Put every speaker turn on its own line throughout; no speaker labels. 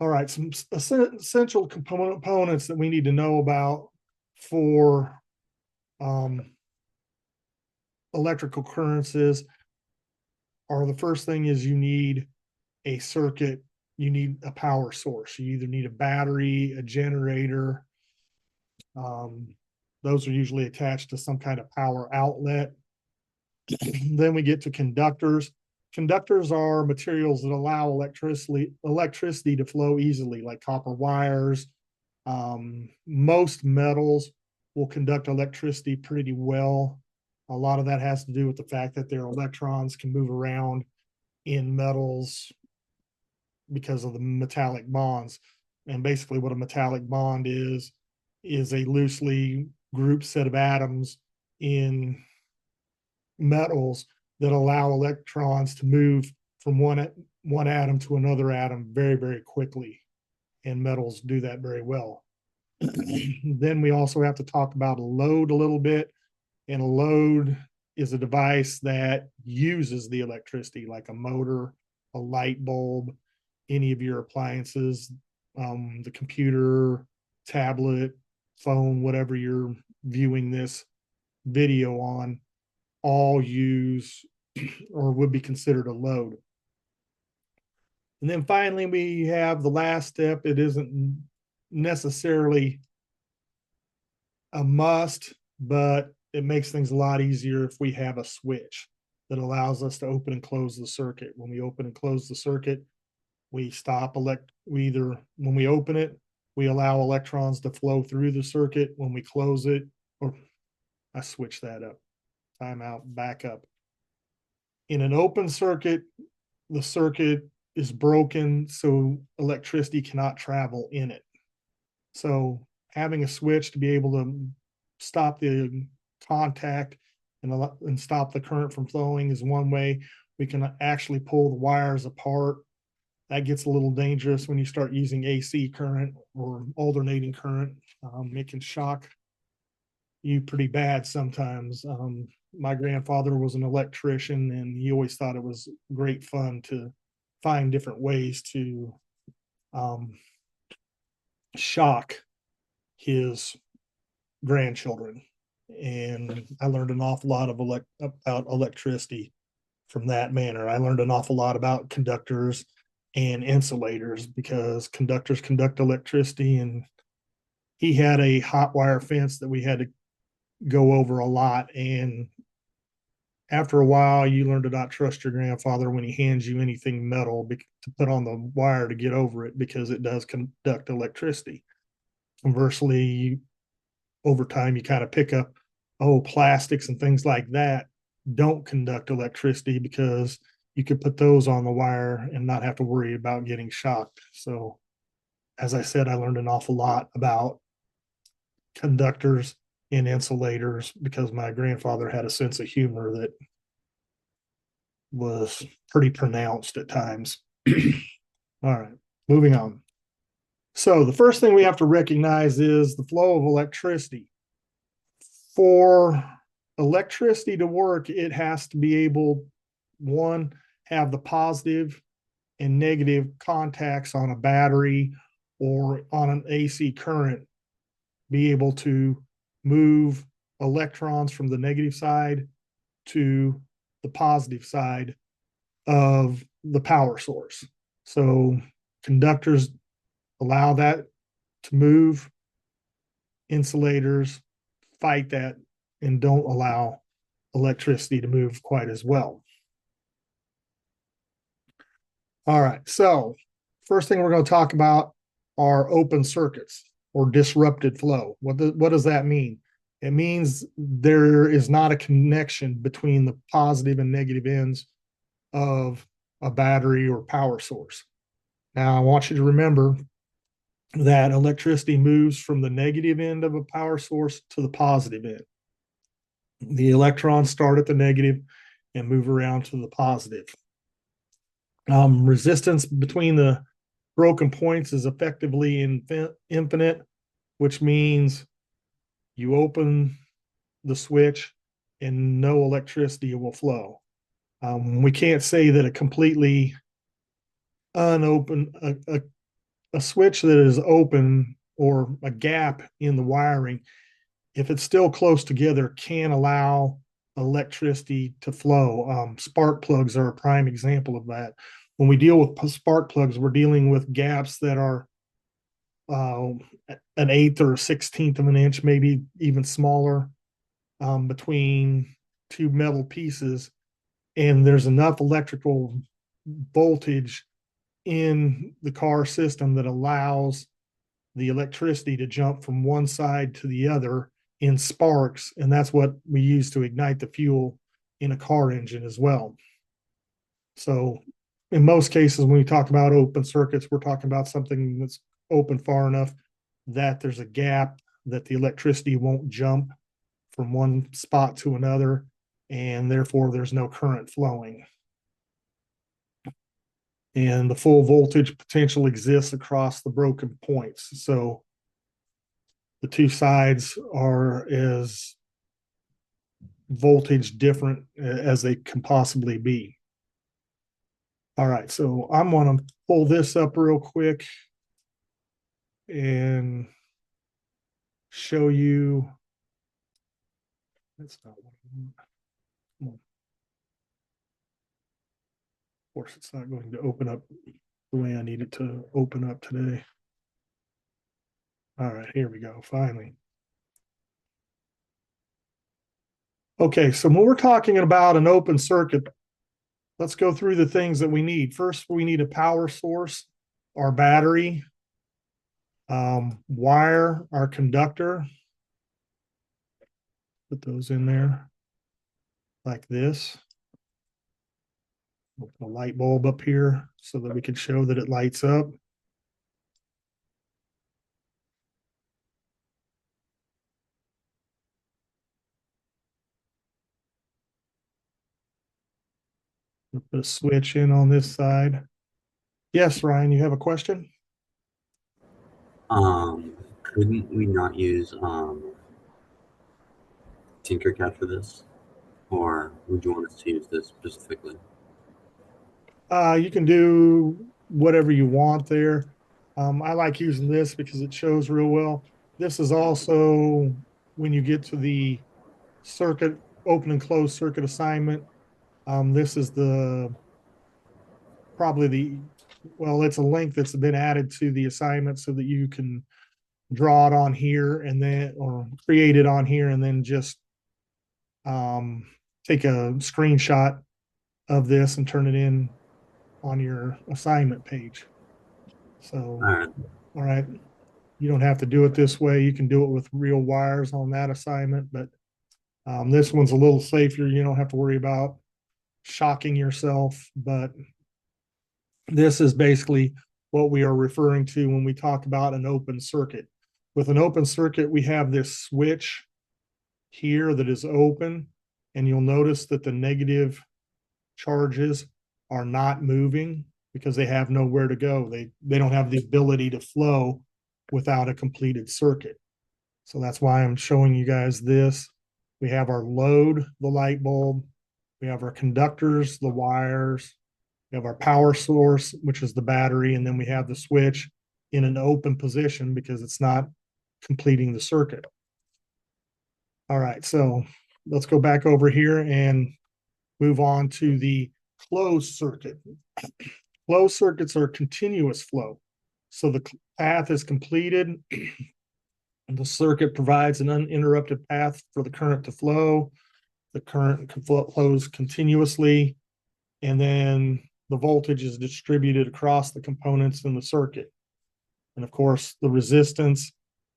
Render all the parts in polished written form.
All right, some essential components that we need to know about for um, electrical currences are the first thing is you need a circuit, you need a power source. You either need a battery, a generator. Um, those are usually attached to some kind of power outlet. Then we get to conductors. Conductors are materials that allow electricity to flow easily, like copper wires. Most metals will conduct electricity pretty well. A lot of that has to do with the fact that their electrons can move around in metals because of the metallic bonds. And basically, what a metallic bond is a loosely grouped set of atoms in metals that allow electrons to move from one atom to another atom very, very quickly. And metals do that very well. Then we also have to talk about a load a little bit. And a load is a device that uses the electricity, like a motor, a light bulb, any of your appliances, the computer, tablet, phone, whatever you're viewing this video on, all use or would be considered a load. And then finally, we have the last step. It isn't necessarily a must, but it makes things a lot easier if we have a switch that allows us to open and close the circuit. When we open and close the circuit, we stop we either when we open it, we allow electrons to flow through the circuit. When we close it, or I switch that up, timeout, back up. In an open circuit, the circuit is broken, so electricity cannot travel in it. So having a switch to be able to stop the contact and stop the current from flowing is one way. We can actually pull the wires apart. That gets a little dangerous when you start using AC current or alternating current. It can shock you pretty bad sometimes. My grandfather was an electrician, and he always thought it was great fun to find different ways to um, shock his grandchildren. And I learned an awful lot about electricity from that manner. I learned an awful lot about conductors and insulators because conductors conduct electricity, and he had a hot wire fence that we had to go over a lot. And after a while, you learn to not trust your grandfather when he hands you anything metal to put on the wire to get over it, because it does conduct electricity. Conversely, over time, you kind of pick up, oh, plastics and things like that don't conduct electricity, because you could put those on the wire and not have to worry about getting shocked. So, as I said, I learned an awful lot about conductors and insulators because my grandfather had a sense of humor that was pretty pronounced at times. All right, moving on. So, the first thing we have to recognize is the flow of electricity. For electricity to work, it has to be able, one, have the positive and negative contacts on a battery or on an AC current, be able to move electrons from the negative side to the positive side of the power source. So conductors allow that to move, insulators fight that and don't allow electricity to move quite as well. All right, so first thing we're going to talk about are open circuits or disrupted flow. What does that mean? It means there is not a connection between the positive and negative ends of a battery or power source. Now, I want you to remember that electricity moves from the negative end of a power source to the positive end. The electrons start at the negative and move around to the positive. Resistance between the broken points is effectively infinite, which means you open the switch and no electricity will flow. We can't say that a completely unopened, a switch that is open or a gap in the wiring, if it's still close together, can allow electricity to flow. Spark plugs are a prime example of that. When we deal with spark plugs, we're dealing with gaps that are uh, an eighth or a 16th of an inch, maybe even smaller, between two metal pieces. And there's enough electrical voltage in the car system that allows the electricity to jump from one side to the other in sparks. And that's what we use to ignite the fuel in a car engine as well. So in most cases, when we talk about open circuits, we're talking about something that's open far enough that there's a gap that the electricity won't jump from one spot to another, and therefore there's no current flowing. And the full voltage potential exists across the broken points. So the two sides are as voltage different as they can possibly be. All right, so I'm going to pull this up real quick and show you. That's not what I want. Come on. Of course, it's not going to open up the way I need it to open up today. All right, here we go, finally. Okay, so when we're talking about an open circuit, let's go through the things that we need. First, we need a power source, our battery, wire, our conductor. Put those in there like this. We'll put a light bulb up here so that we can show that it lights up. We'll put a switch in on this side. Yes, Ryan, you have a question?
Couldn't we not use Tinkercad for this? Or would you want us to use this specifically?
You can do whatever you want there. I like using this because it shows real well. This is also when you get to the circuit, open and close circuit assignment. This is probably it's a link that's been added to the assignment so that you can draw it on here and then, or create it on here and then just take a screenshot of this and turn it in on your assignment page. So,
All right.
all right, you don't have to do it this way. You can do it with real wires on that assignment, but this one's a little safer. You don't have to worry about shocking yourself, but this is basically what we are referring to when we talk about an open circuit. With an open circuit, we have this switch here that is open, and you'll notice that the negative charges are not moving because they have nowhere to go. They don't have the ability to flow without a completed circuit. So that's why I'm showing you guys this. We have our load, the light bulb. We have our conductors, the wires. We have our power source, which is the battery. And then we have the switch in an open position because it's not completing the circuit. All right, so let's go back over here and move on to the closed circuit. Closed circuits are continuous flow. So the path is completed. The circuit provides an uninterrupted path for the current to flow. The current flows continuously, and then the voltage is distributed across the components in the circuit. And of course, the resistance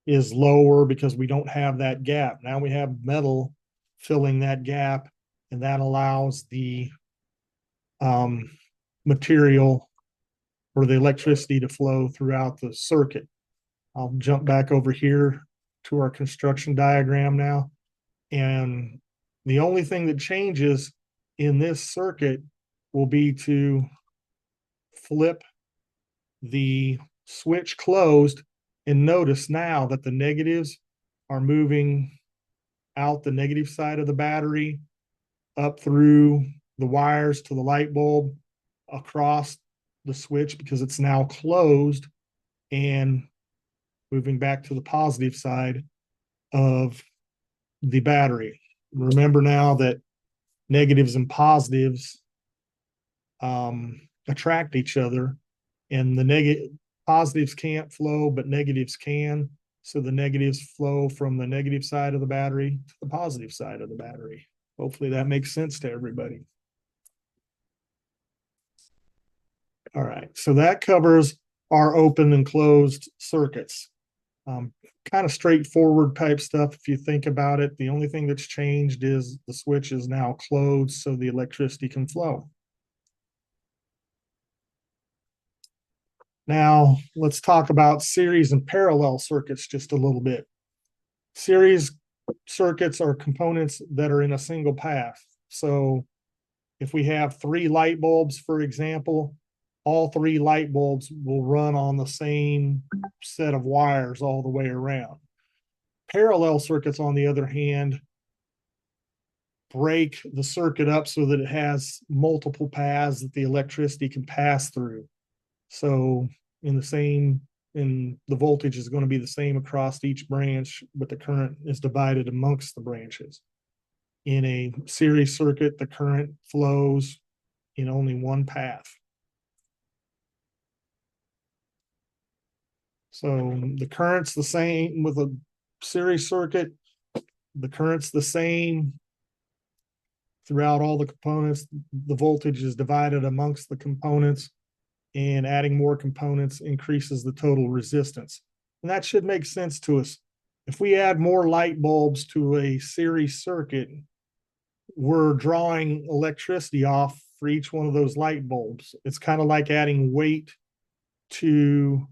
is lower because we don't have that gap. Now we have metal filling that gap, and that allows the material or the electricity to flow throughout the circuit. I'll jump back over here to our construction diagram now. And the only thing that changes in this circuit will be to flip the switch closed, and notice now that the negatives are moving out the negative side of the battery, up through the wires to the light bulb, across the switch because it's now closed, and moving back to the positive side of the battery. Remember now that negatives and positives attract each other, and the negative positives can't flow, but negatives can. So the negatives flow from the negative side of the battery to the positive side of the battery. Hopefully that makes sense to everybody. All right, so that covers our open and closed circuits. Kind of straightforward type stuff if you think about it. The only thing that's changed is the switch is now closed so the electricity can flow. Now, let's talk about series and parallel circuits just a little bit. Series circuits are components that are in a single path. So if we have 3 light bulbs, for example, all 3 light bulbs will run on the same set of wires all the way around. Parallel circuits, on the other hand, break the circuit up so that it has multiple paths that the electricity can pass through. So the voltage is going to be the same across each branch, but the current is divided amongst the branches. In a series circuit, the current flows in only one path. So the current's the same with a series circuit. The current's the same throughout all the components. The voltage is divided amongst the components, and adding more components increases the total resistance. And that should make sense to us. If we add more light bulbs to a series circuit, we're drawing electricity off for each one of those light bulbs. It's kind of like adding weight to,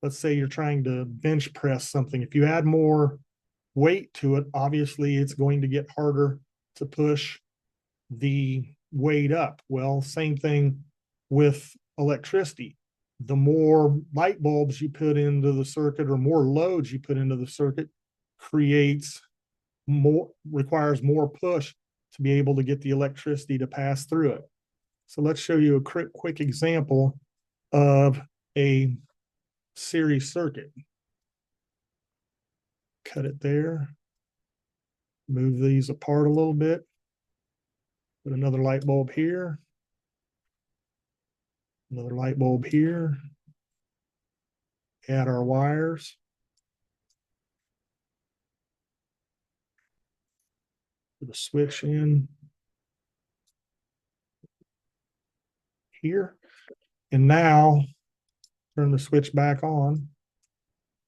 let's say you're trying to bench press something. If you add more weight to it, obviously it's going to get harder to push the weight up. Well, same thing with electricity. The more light bulbs you put into the circuit or more loads you put into the circuit requires more push to be able to get the electricity to pass through it. So let's show you a quick example of a series circuit. Cut it there. Move these apart a little bit. Put another light bulb here. Another light bulb here. Add our wires. Put a switch in here. And now turn the switch back on.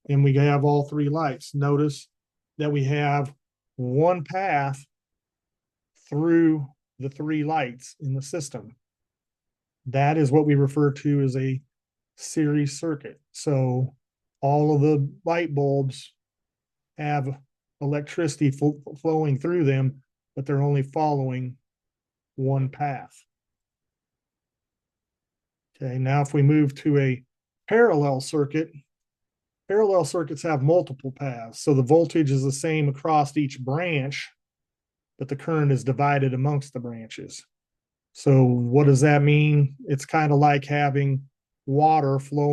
And we have all 3 lights. Notice that we have one path through the 3 lights in the system. That is what we refer to as a series circuit. So all of the light bulbs have electricity flowing through them, but they're only following one path. Okay, now if we move to a parallel circuit, parallel circuits have multiple paths. So the voltage is the same across each branch, but the current is divided amongst the branches. So what does that mean? It's kind of like having water flowing